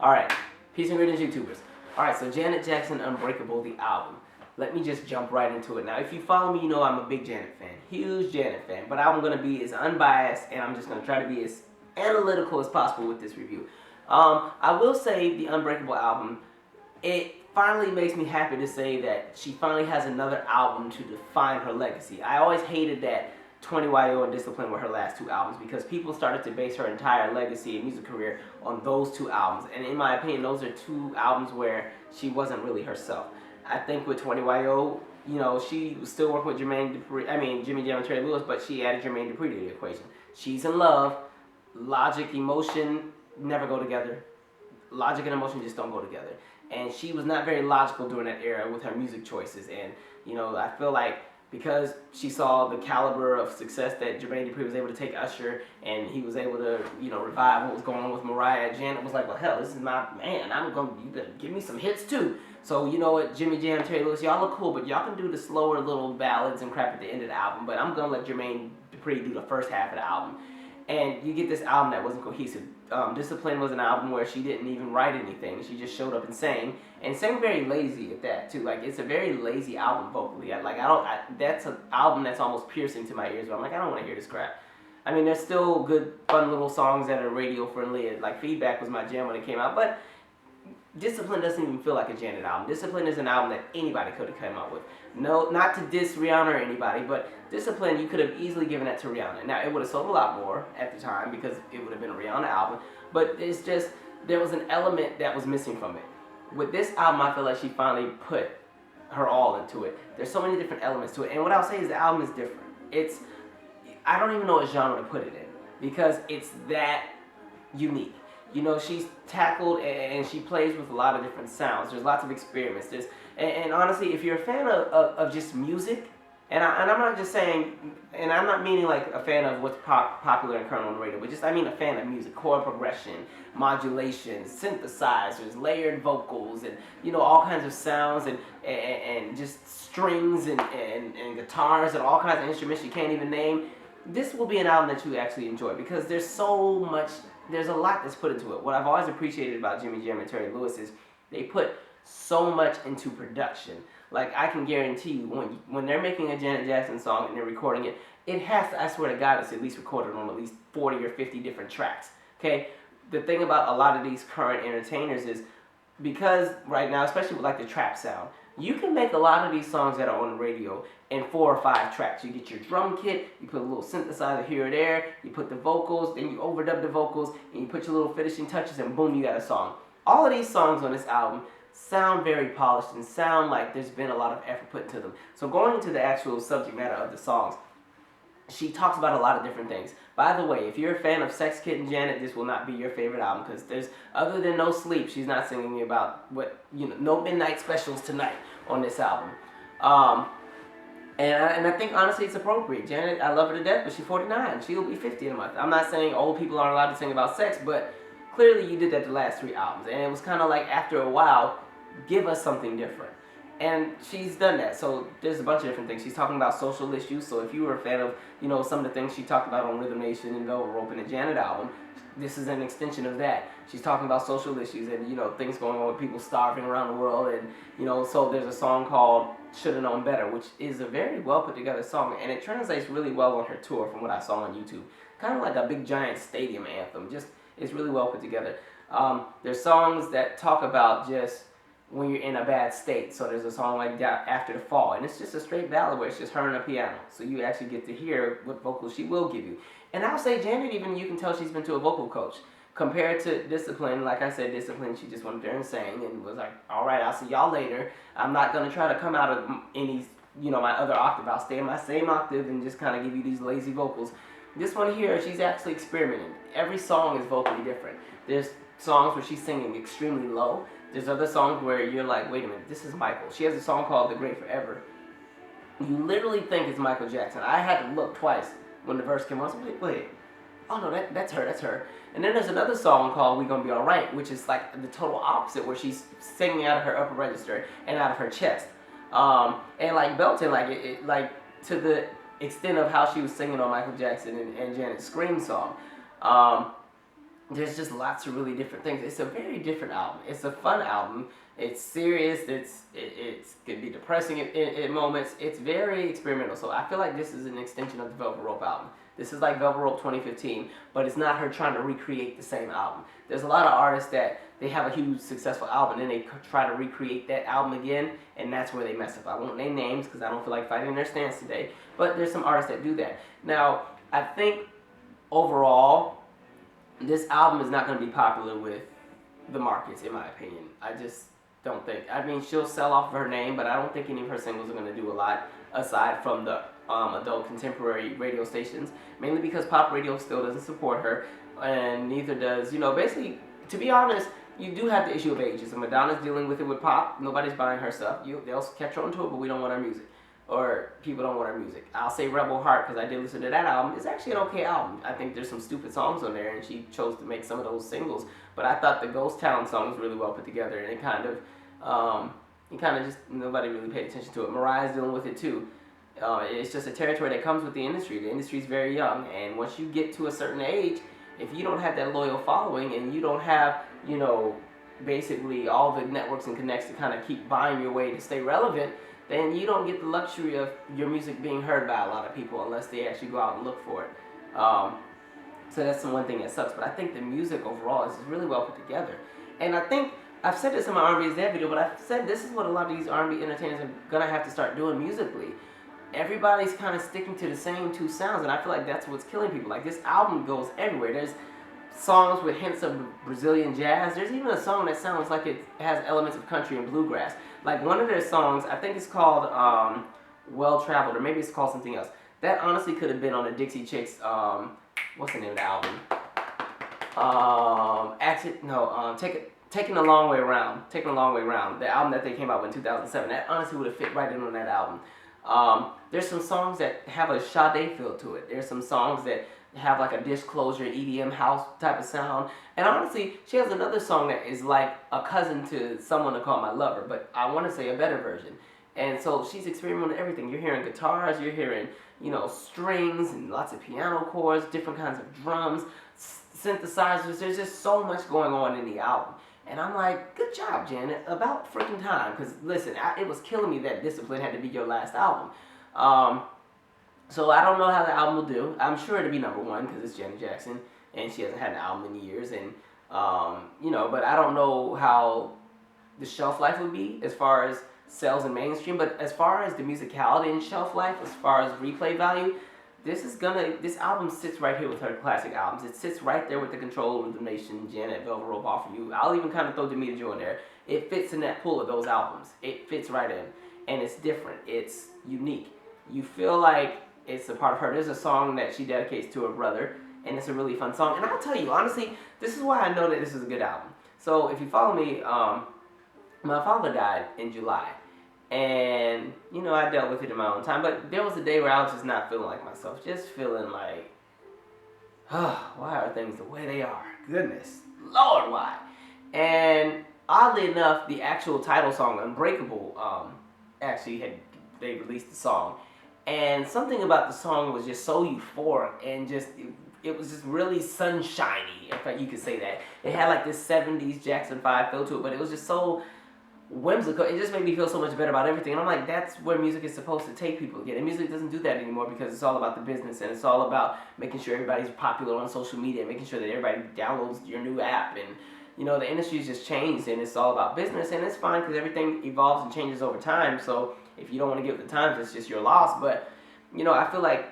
Alright, peace and greetings, YouTubers. Alright, so Janet Jackson, Unbreakable, the album. Let me just jump right into it. Now, if you follow me, you know I'm a big Janet fan. Huge Janet fan. But I'm going to be as unbiased, and I'm just going to try to be as analytical as possible with this review. I will say the Unbreakable album, it finally makes me happy to say that she finally has another album to define her legacy. I always hated that 20YO and Discipline were her last two albums because people started to base her entire legacy and music career on those two albums. And in my opinion, those are two albums where she wasn't really herself. I think with 20YO, you know, she was still working with Jimmy Jam and Terry Lewis, but she added Jermaine Dupri to the equation. She's in love. Logic, emotion never go together. Logic and emotion just don't go together. And she was not very logical during that era with her music choices. And, you know, I feel like because she saw the caliber of success that Jermaine Dupri was able to take Usher, and he was able to, you know, revive what was going on with Mariah, Janet was like, well, hell, this is my man. You better give me some hits too. So, you know what, Jimmy Jam, Terry Lewis, y'all look cool, but y'all can do the slower little ballads and crap at the end of the album, but I'm going to let Jermaine Dupri do the first half of the album. And you get this album that wasn't cohesive. Discipline was an album where she didn't even write anything. She just showed up and sang very lazy at that too. Like, it's a very lazy album vocally. That's an album that's almost piercing to my ears. But I'm like, I don't want to hear this crap. I mean, there's still good, fun little songs that are radio friendly. Like, Feedback was my jam when it came out, but Discipline doesn't even feel like a Janet album. Discipline is an album that anybody could have come out with. No, not to diss Rihanna or anybody, but Discipline, you could have easily given that to Rihanna. Now, it would have sold a lot more at the time because it would have been a Rihanna album, but it's just, there was an element that was missing from it. With this album, I feel like she finally put her all into it. There's so many different elements to it, and what I'll say is the album is different. I don't even know what genre to put it in because it's that unique. You know, she's tackled and she plays with a lot of different sounds. There's lots of experiments. And honestly, if you're a fan of just music, and I'm not just saying, and I'm not meaning like a fan of what's popular and current on the radio, but just I mean a fan of music, chord progression, modulation, synthesizers, layered vocals, and you know, all kinds of sounds and just strings and guitars and all kinds of instruments you can't even name. This will be an album that you actually enjoy because there's a lot that's put into it. What I've always appreciated about Jimmy Jam and Terry Lewis is they put so much into production. Like, I can guarantee you, when they're making a Janet Jackson song and they're recording it, it has to, I swear to God, it's at least recorded on at least 40 or 50 different tracks. Okay? The thing about a lot of these current entertainers is, because right now, especially with like the trap sound, you can make a lot of these songs that are on the radio in 4 or 5 tracks. You get your drum kit, you put a little synthesizer here or there, you put the vocals, then you overdub the vocals, and you put your little finishing touches, and boom, you got a song. All of these songs on this album sound very polished and sound like there's been a lot of effort put into them. So going into the actual subject matter of the songs, she talks about a lot of different things. By the way, if you're a fan of Sex Kitten Janet, this will not be your favorite album because there's, other than No Sleep, she's not singing about what, you know, no midnight specials tonight on this album. And I think honestly it's appropriate. Janet, I love her to death, but she's 49. She'll be 50 in a month. I'm not saying old people aren't allowed to sing about sex, but clearly you did that the last 3 albums. And it was kind of like, after a while, give us something different. And she's done that. So there's a bunch of different things. She's talking about social issues. So if you were a fan of, you know, some of the things she talked about on Rhythm Nation and Velvet Rope and the Janet album, this is an extension of that. She's talking about social issues and, you know, things going on with people starving around the world. And, you know, so there's a song called Shoulda Known Better, which is a very well put together song. And it translates really well on her tour from what I saw on YouTube. Kind of like a big giant stadium anthem. Just, it's really well put together. There's songs that talk about just when you're in a bad state. So there's a song like After the Fall, and it's just a straight ballad where it's just her and a piano. So you actually get to hear what vocals she will give you. And I'll say Janet, even you can tell she's been to a vocal coach. Compared to Discipline, like I said, Discipline, she just went there and sang and was like, all right, I'll see y'all later. I'm not going to try to come out of any, you know, my other octave. I'll stay in my same octave and just kind of give you these lazy vocals. This one here, she's actually experimenting. Every song is vocally different. There's songs where she's singing extremely low. There's other songs where you're like, wait a minute, this is Michael. She has a song called The Great Forever. You literally think it's Michael Jackson. I had to look twice when the verse came on. So wait, oh no, that's her. And then there's another song called We Gonna Be Alright, which is like the total opposite, where she's singing out of her upper register and out of her chest. And like belting, like like to the extent of how she was singing on Michael Jackson and Janet's Scream song. there's just lots of really different things. It's a very different album. It's a fun album. It's serious. It can be depressing in moments. It's very experimental. So I feel like this is an extension of the Velvet Rope album. This is like Velvet Rope 2015, but it's not her trying to recreate the same album. There's a lot of artists that they have a huge successful album and then they try to recreate that album again, and that's where they mess up. I won't name names because I don't feel like fighting their stance today, but there's some artists that do that. Now, I think overall, this album is not going to be popular with the markets, in my opinion. I just don't think. I mean, she'll sell off of her name, but I don't think any of her singles are going to do a lot aside from the adult contemporary radio stations, mainly because pop radio still doesn't support her, and neither does, basically, to be honest, you do have the issue of ageism. Madonna's dealing with it with pop. Nobody's buying her stuff. They'll catch on to it, but we don't want our music. Or people don't want our music. I'll say Rebel Heart because I did listen to that album. It's actually an okay album. I think there's some stupid songs on there, and she chose to make some of those singles. But I thought the Ghost Town song was really well put together, and it kind of just, nobody really paid attention to it. Mariah's dealing with it too. It's just a territory that comes with the industry. The industry's very young, and once you get to a certain age, if you don't have that loyal following and you don't have, basically all the networks and connects to kind of keep buying your way to stay relevant, then you don't get the luxury of your music being heard by a lot of people unless they actually go out and look for it. So that's the one thing that sucks. But I think the music overall is really well put together. And I think, I've said this in my R&B is Dead video, but I've said this is what a lot of these R&B entertainers are going to have to start doing musically. Everybody's kind of sticking to the same two sounds, and I feel like that's what's killing people. Like, this album goes everywhere. There's songs with hints of Brazilian jazz. There's even a song that sounds like it has elements of country and bluegrass. Like, one of their songs, I think it's called Well Traveled, or maybe it's called something else. That honestly could have been on the Dixie Chicks, what's the name of the album? Taking a Long Way Around. Taking a Long Way Around. The album that they came out with in 2007. That honestly would have fit right in on that album. There's some songs that have a Sade feel to it. There's some songs that have like a Disclosure, EDM house type of sound. And honestly, she has another song that is like a cousin to Someone to Call My Lover, but I want to say a better version. And so she's experimenting with everything. You're hearing guitars, you're hearing, strings and lots of piano chords, different kinds of drums, synthesizers. There's just so much going on in the album. And I'm like, good job, Janet. About freaking time. Because, listen, it was killing me that Discipline had to be your last album. So I don't know how the album will do. I'm sure it'll be number one because it's Janet Jackson. And she hasn't had an album in years. And, but I don't know how the shelf life would be as far as sales and mainstream. But as far as the musicality and shelf life, as far as replay value, this album sits right here with her classic albums. It sits right there with the Control, Rhythm Nation, Janet, Velvet Rope, All For You. I'll even kind of throw Demita Joe in there. It fits in that pool of those albums. It fits right in. And it's different. It's unique. You feel like it's a part of her. There's a song that she dedicates to her brother, and it's a really fun song. And I'll tell you, honestly, this is why I know that this is a good album. So if you follow me, my father died in July. And, I dealt with it in my own time. But there was a day where I was just not feeling like myself. Just feeling like, why are things the way they are? Goodness. Lord, why? And oddly enough, the actual title song, Unbreakable, they released the song. And something about the song was just so euphoric and it was just really sunshiny, if you could say that. It had like this 70s Jackson 5 feel to it, but it was just so whimsical. It just made me feel so much better about everything. And I'm like, that's where music is supposed to take people again. And music doesn't do that anymore because it's all about the business and it's all about making sure everybody's popular on social media and making sure that everybody downloads your new app. And, the industry's just changed and it's all about business, and it's fine because everything evolves and changes over time. So if you don't want to give it the times, it's just your loss. But, I feel like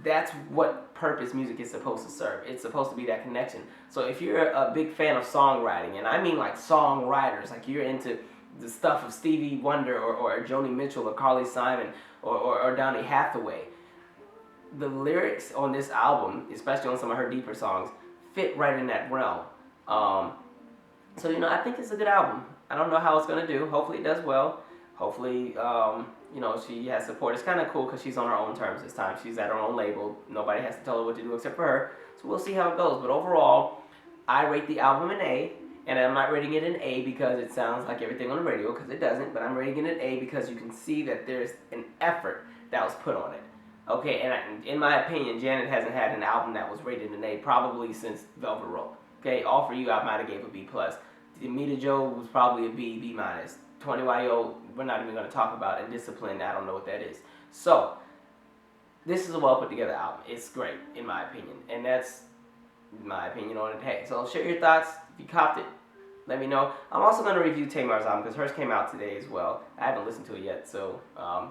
that's what purpose music is supposed to serve. It's supposed to be that connection. So if you're a big fan of songwriting, and I mean like songwriters, like you're into the stuff of Stevie Wonder or Joni Mitchell or Carly Simon or Donny Hathaway, the lyrics on this album, especially on some of her deeper songs, fit right in that realm. So, I think it's a good album. I don't know how it's going to do. Hopefully it does well. Hopefully, she has support. It's kind of cool because she's on her own terms this time. She's at her own label. Nobody has to tell her what to do except for her. So we'll see how it goes. But overall, I rate the album an A. And I'm not rating it an A because it sounds like everything on the radio, because it doesn't. But I'm rating it an A because you can see that there's an effort that was put on it. Okay, and in my opinion, Janet hasn't had an album that was rated an A probably since Velvet Rope. Okay, All For You I might have gave a B+. Meet Joe was probably a B, B-. 20YO, we're not even going to talk about. And Discipline, I don't know what that is. So, this is a well put together album. It's great, in my opinion. And that's my opinion on it. Hey, so share your thoughts. If you copped it, let me know. I'm also going to review Tamar's album because hers came out today as well. I haven't listened to it yet, so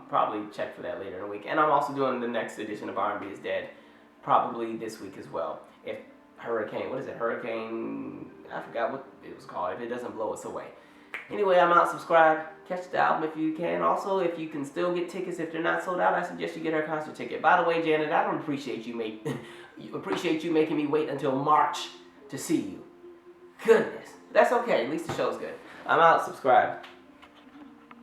probably check for that later in the week. And I'm also doing the next edition of R&B is Dead probably this week as well. If Hurricane, I forgot what it was called. If it doesn't blow us away. Anyway, I'm out. Subscribe. Catch the album if you can. Also, if you can still get tickets if they're not sold out, I suggest you get her concert ticket. By the way, Janet, I don't appreciate you making me wait until March to see you. Goodness. That's okay. At least the show's good. I'm out. Subscribe.